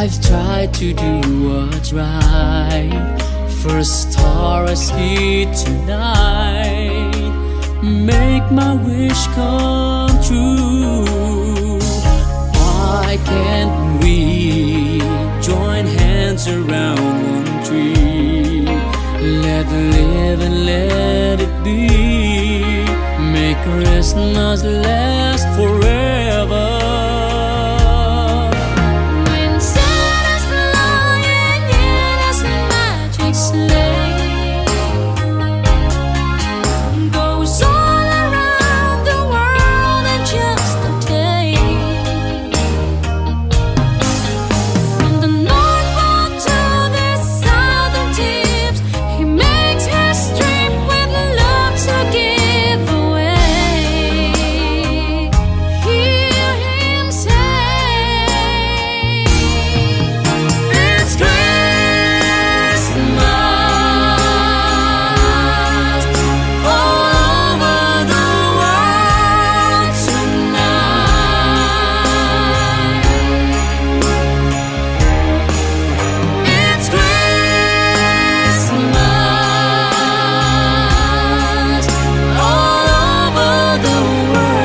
I've tried to do what's right. First star I see tonight. Make my wish come true. Why can't we join hands around one tree? Let live and let it be. Make Christmas last forever. When Santa's flying in his magic sleigh, goes all around the world in just a day. From the North Pole to the southern tips, he makes history with love to give away. Hear him say, it's Christmas all over the world tonight. It's Christmas all over the world.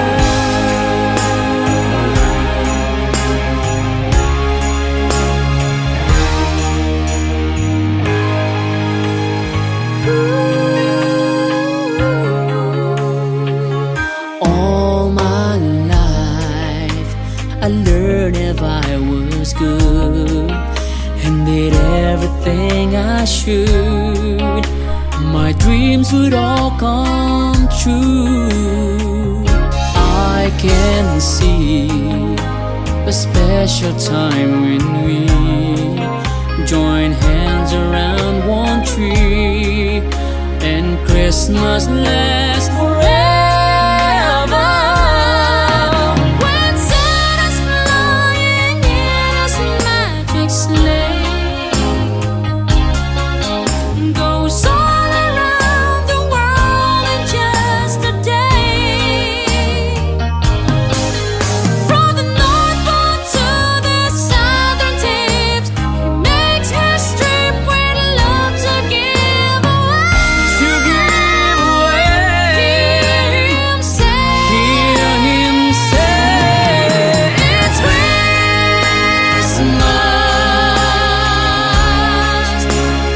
All my life I learned if I was good and did everything I should, my dreams would all come true. I can see a special time when we join hands around one tree and Christmas lasts forever. When Santa's flying in his magic sleigh, goes all around the world in just a day. From the North Pole to the southern tips, he makes history with love to give away. To give away. Hear him say, it's Christmas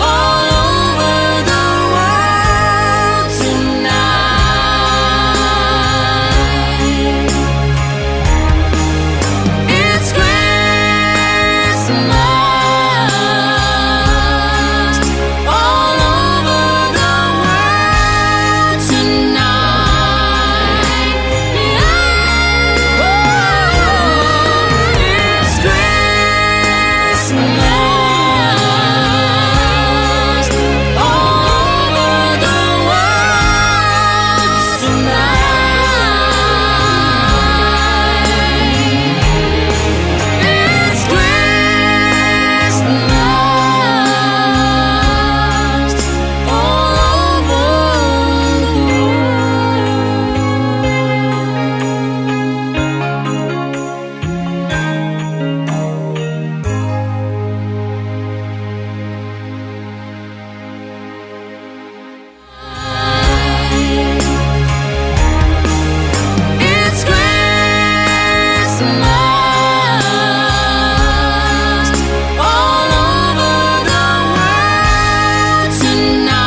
all over the world tonight. It's Christmas all over the world tonight. It's Christmas all over the world tonight. It's Christmas all over the It's Christmas all over the world tonight.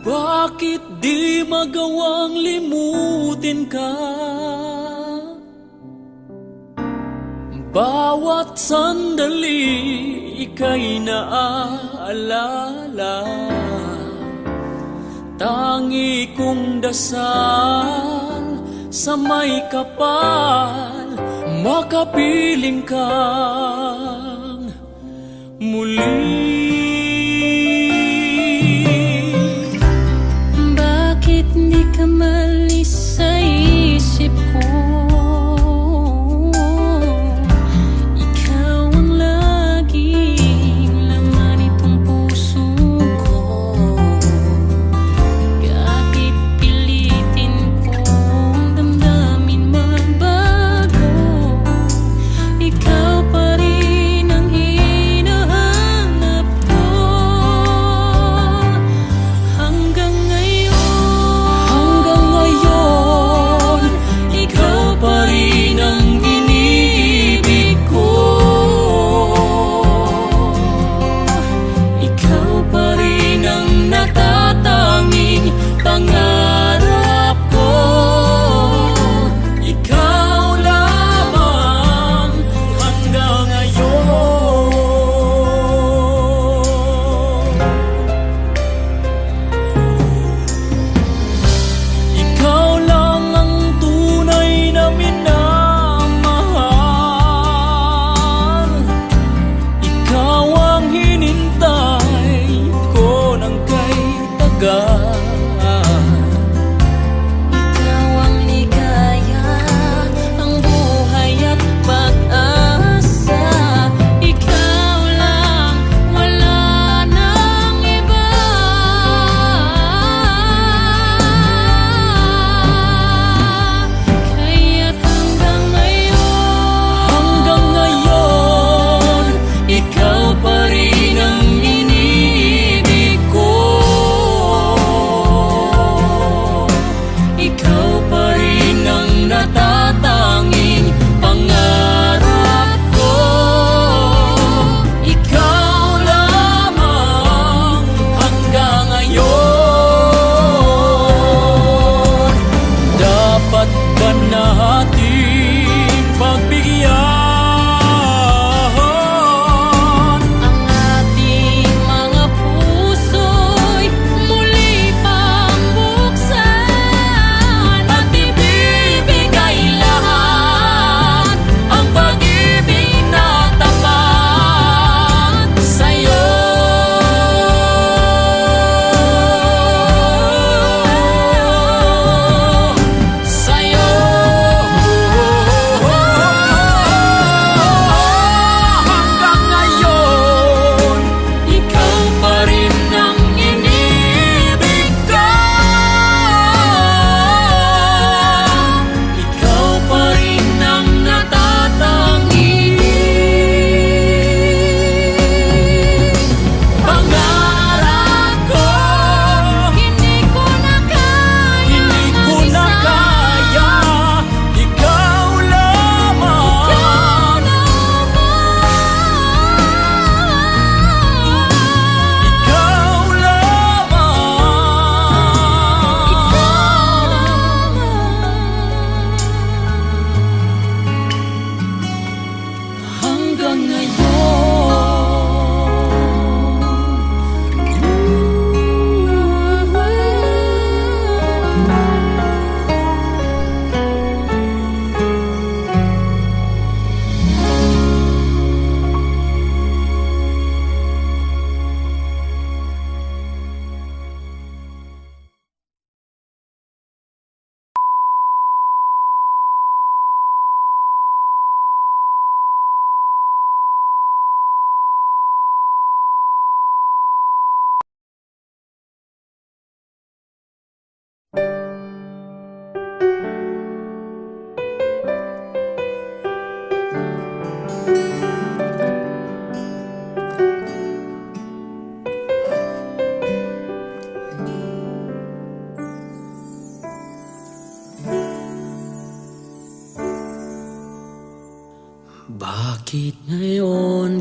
Bakit di magawang limutin ka? Bawat sandali ika'y naaalala. Tangi kong dasal sa may kapal, makapiling kang muli.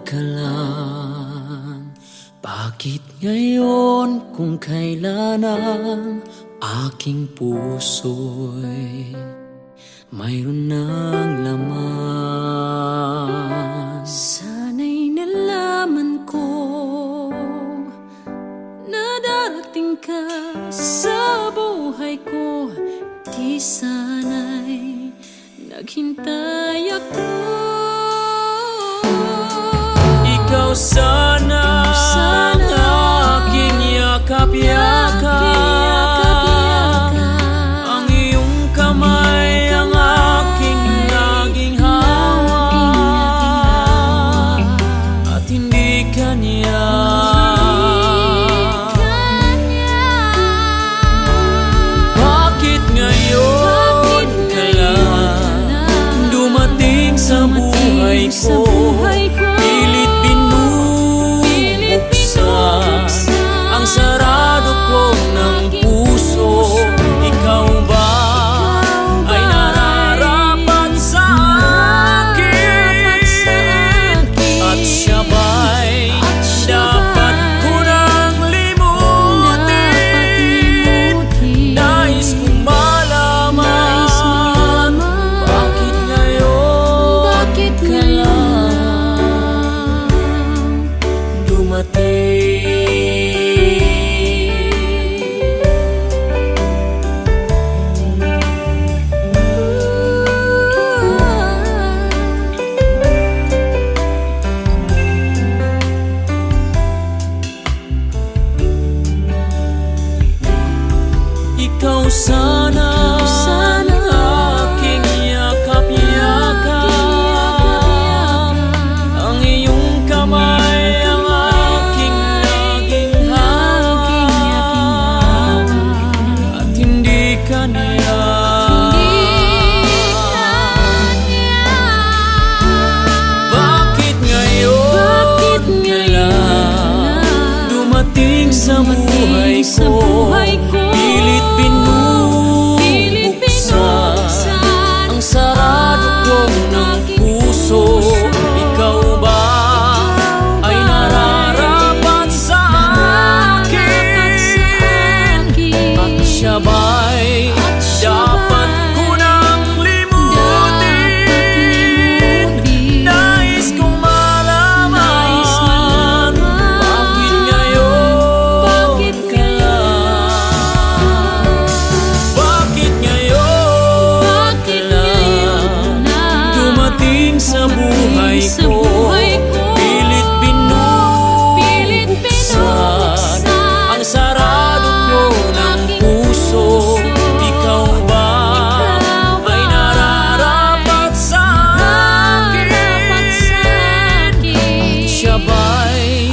ka lang? Bakit ngayon kung kailan ang aking puso'y mayroon ng laman? Sana'y nalaman ko na darating ka sa buhay ko. Di sana'y naghintay ako. Ikaw sana ang aking yakap-yakap. Ang iyong kamay ang aking naging hawak. At hindi kanya bakit ngayon ka lang dumating sa buhay ko? Pilit binubuksan ang sarado ko ng puso. Ikaw ba ay nararapat sa akin? At siya ba'y dapat ko nang limutin? Nais kong malaman bakit ngayon ka lang dumating? Ikaw sana ang aking yakap-yakap. Ang iyong kamay ang aking naging hawak. At hindi kanya bakit ngayon ka lang dumating sa buhay ko? Pilit binubuksan ang sarado ko ng puso. Ikaw ba ay nararapat sa akin? At siya ba'y dapat ko nang limutin? Nais kong malaman bakit ngayon ka lang? Bakit ngayon ka lang dumating sa buhay ko? Pilit binubuksan ang sarado ko ng puso. Ikaw ba ay nararapat sa akin? Siya ba'y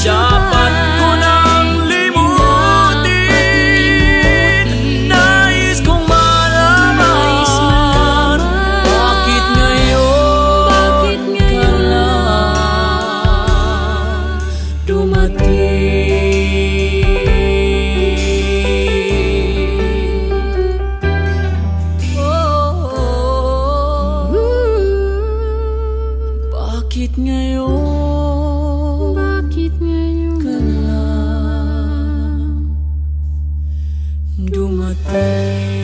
dapat ko nang limutin? Nais kong malaman bakit ngayon ka lang dumating? Oh, bakit ngayon ka lang dumating?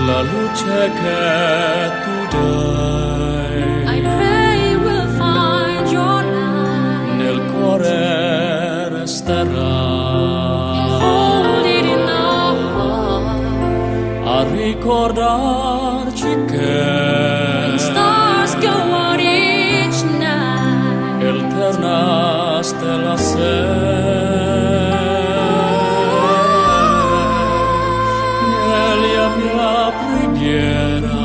lalu ceket tudai. I pray we'll find your light. Nel cuore resterà. Hold it in our heart. A ricordarci che Stars go out each night. eterna stella sei. Nella mia preghiera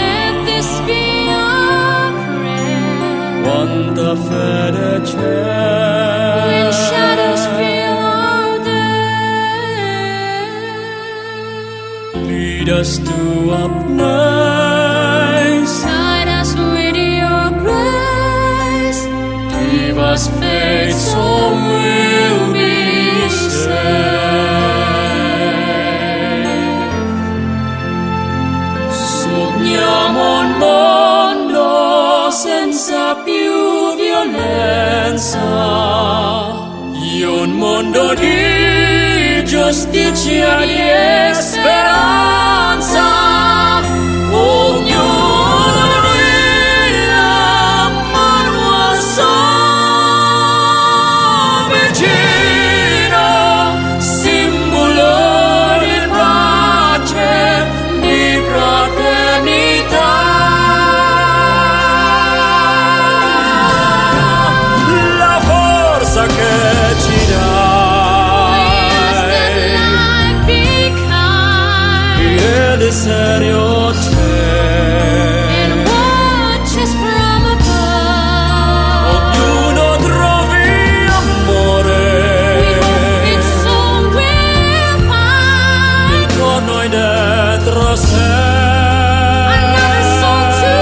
Let this be our prayer. quanta fede c'è. When shadows fill our day, Lead us to a place. guide us with your grace. Give us faith so we'll be saved. Sogniamo un mondo senza più violenza, un mondo di giustizia e di speranza. Ognuno brilla, mano al suo vicino, simbolo di pace, di fraternità. La forza che ci Yes, that dai, light be kind. il serio And watch us from above. ognuno trovi amore, It's all we'll find. con noi dentro sé. Another soul to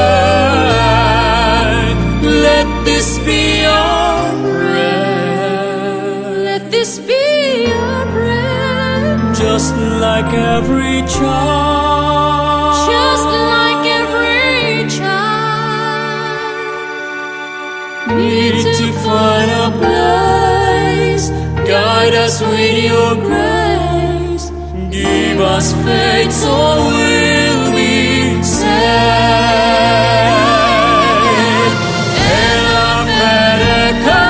Let this be your prayer, let this be your prayer. just like every child. Just like every child. Need to find a place, guide us with your grace, give us faith so we'll be saved. E la fede che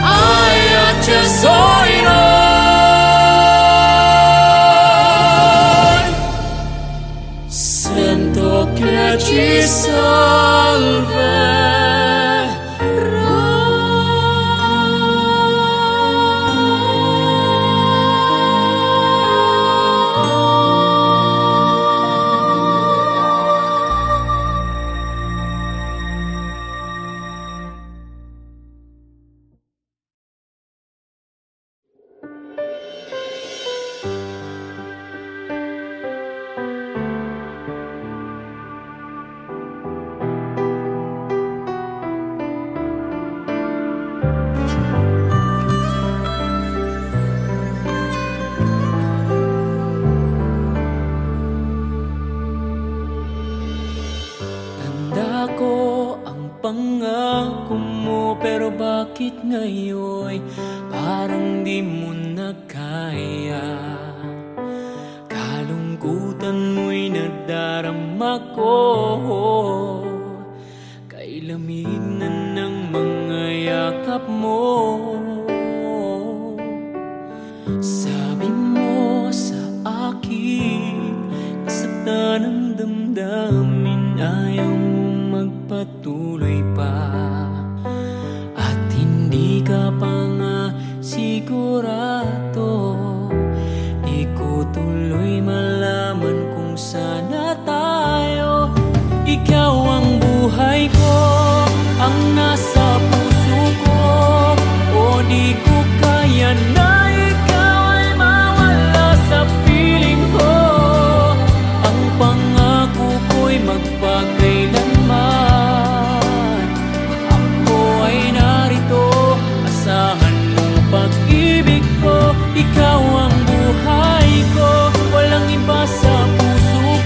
hai acceso in noi, sento che ci Tanda ko ang pangako mo, pero bakit ngayon parang di mo na kaya? Kalungkutan mo'y nadarama ko, kay lamig na ng mga yakap mo. Sabi mo sa akin, nasaktan ang damdamin, ayaw mo magpatuloy pa, at hindi ka pa nga sigurado. Di ko tuloy malaman kung sana tayo. Ikaw ang buhay ko, ang nasa puso ko, o di ko kaya na ikaw ay mawala sa piling ko. Ang pangako ko'y magpakailanman, ako ay narito, asahan mo pag-ibig ko. Ikaw ang buhay ko, walang iba sa puso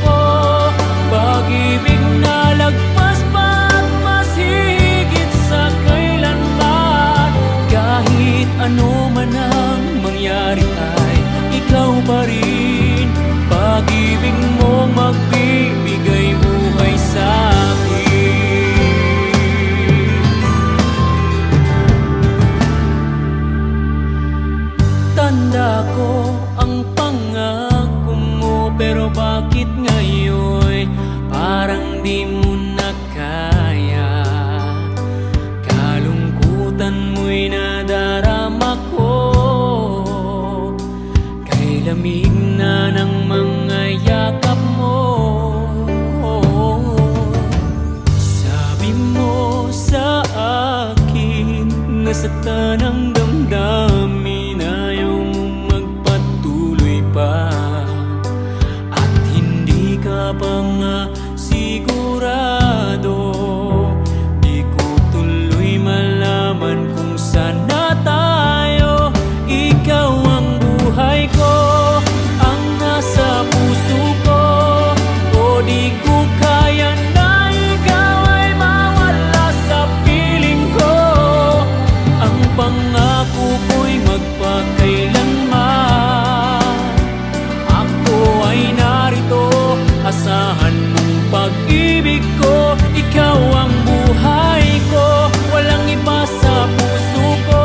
ngayon parang di mo na kaya. Kalungkutan mo'y nadarama ko, kay lamig na ng mga yakap mo. Sabi mo sa akin, nasaktan ang damdamin, ayaw mo magpatuloy pa, at hindi ka pa nga sigurado. Di ko tuloy malaman kung saan na tayo. Ikaw ang buhay ko, ang nasa puso ko, o di ko kaya na ikaw ay mawala sa piling ko. Ang pangako ko'y magpakailanman, ako ay narito, asahan mong pag-ibig ko. Ikaw ang buhay ko, walang iba sa puso ko.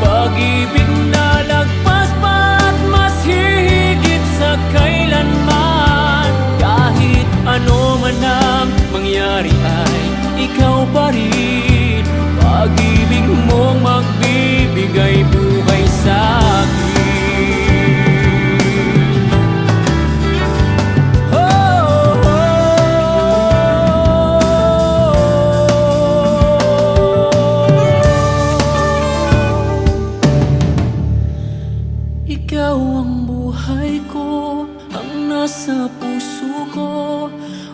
Pag-ibig na lagpas pa at mas hihigit sa kailanman. Kahit ano man ang mangyari ay ikaw pa rin. Pag-ibig mong magbibigay buhay sa akin. Ikaw ang buhay ko, ang nasa puso ko,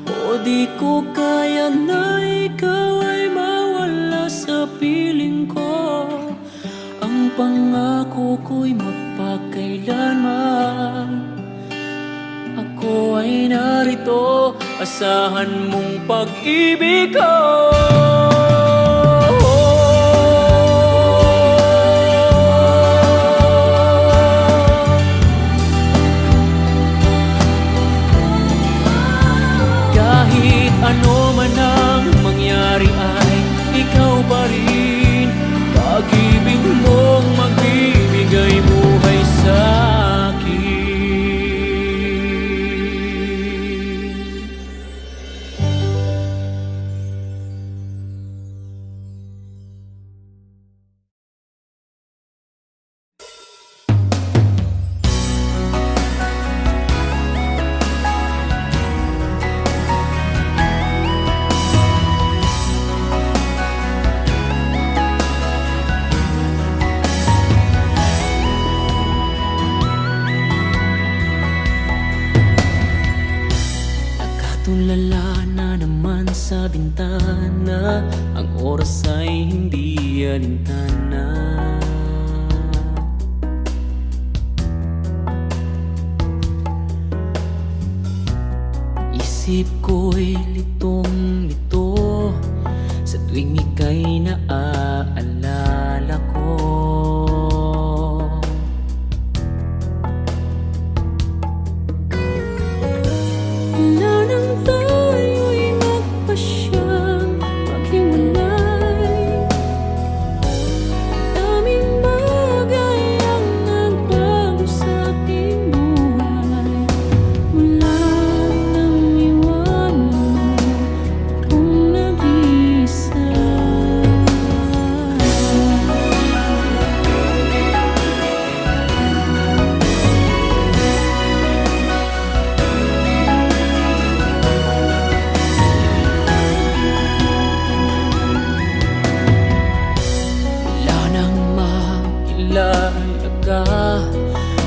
o di ko kaya na ikaw ay mawala sa piling ko. Ang pangako ko'y magpakailanman, ako ay narito, asahan mong pag-ibig ko. Kahit ano man ang mangyari ay ikaw pa rin. Pag-ibig mong magbibigay buhay sa akin. Tulala na naman sa bintana, ang oras ay hindi alintana. Isip ko'y litong-lito sa tuwing ika'y naaalala ko.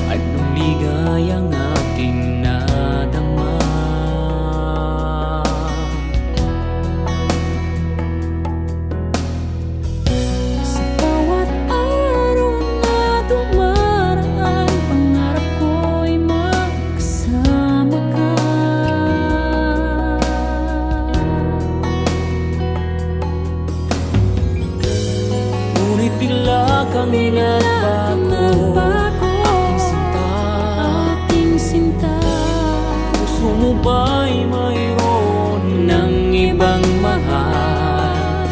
Anong ligayang aking nadama. Sa bawat araw na dumaraan, pangarap ko'y magkasama ka. Ngunit bigla kang nagbago, aking sinta. Puso mo ba'y mayroon ng ibang mahal?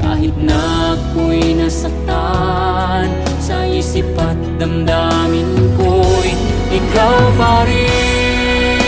Kahit na ako'y nasaktan, sa isip at damdamin ko'y ikaw pa rin.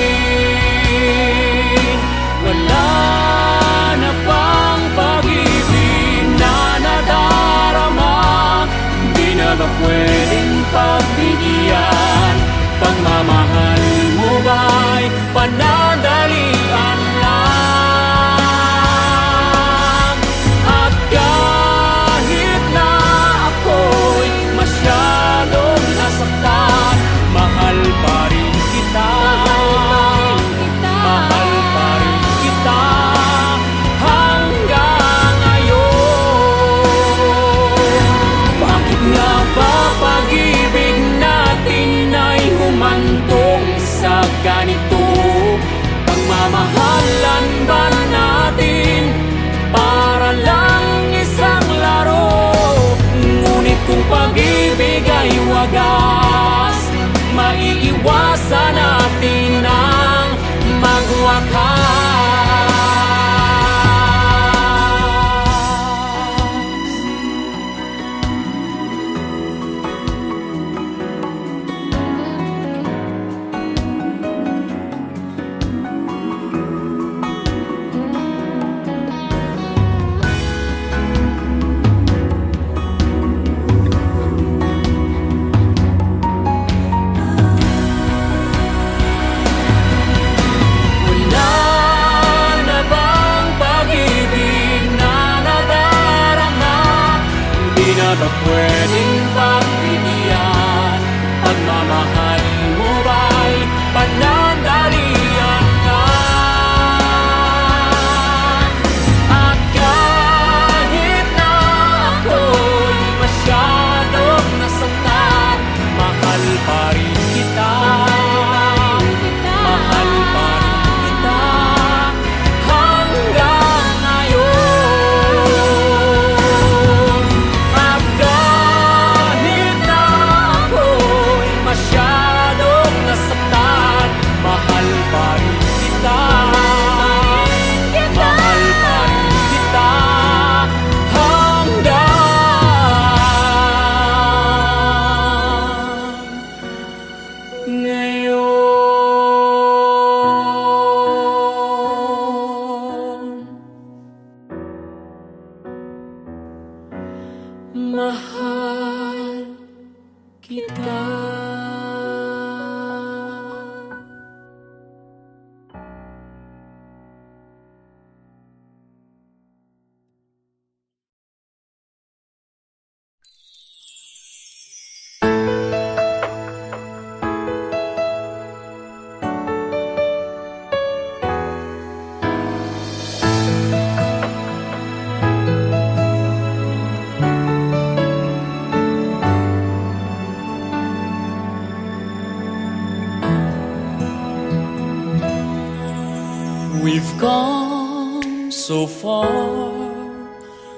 We've come so far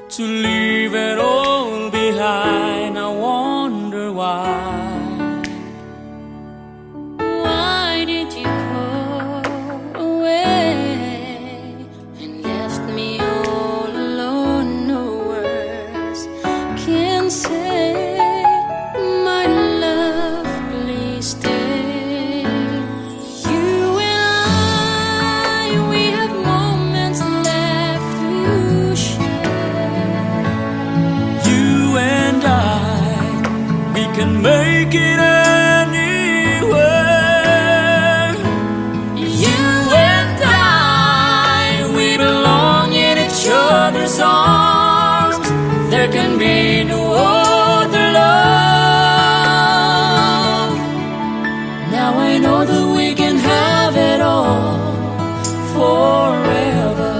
to leave it all behind. I wonder why. Why did you go away and left me all alone? No words can say, my love, please stay. You and I, we have moments left to share. You and I, we can make it anywhere. You and I, we belong in each other's arms. There can be no other love. Now I know that we can have it all forever.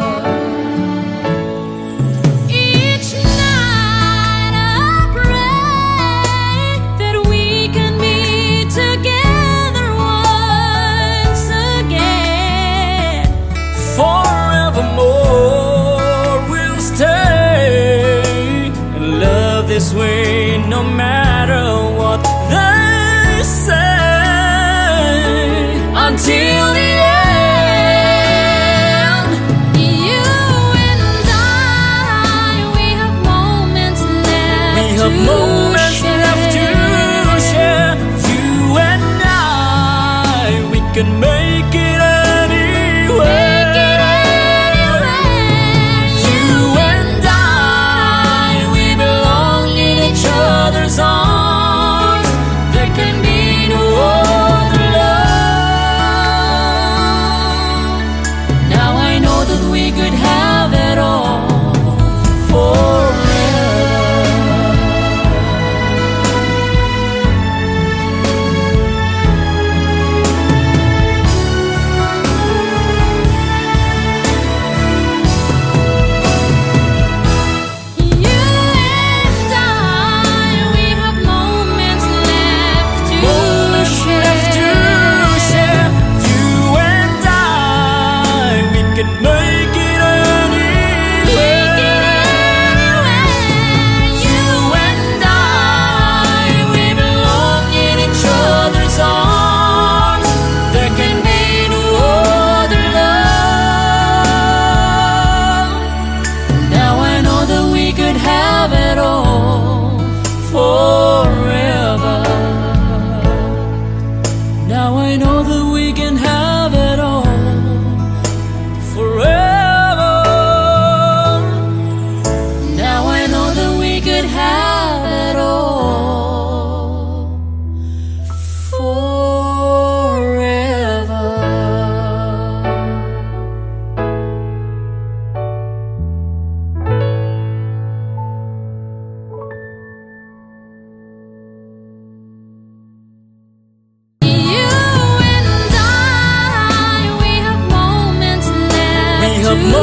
Each night I pray that we can be together once again. Forevermore we'll stay and love this way, no matter what they say. Until the end, You and I, we have moments left we have moments left to share. You and I, we can make it anywhere. You and I, we belong in each other's arms. There can be no other love. Now I know that we could have it all forever. You and I, we have moments left to Moments left to share. You and I, we can make it anywhere. You and I, we belong in each other's arms. There can be no other love. Now I know that we could have it all forever. Now I know that we can have it all forever. Now I know that we could have it all forever. You and I, we have moments left We have to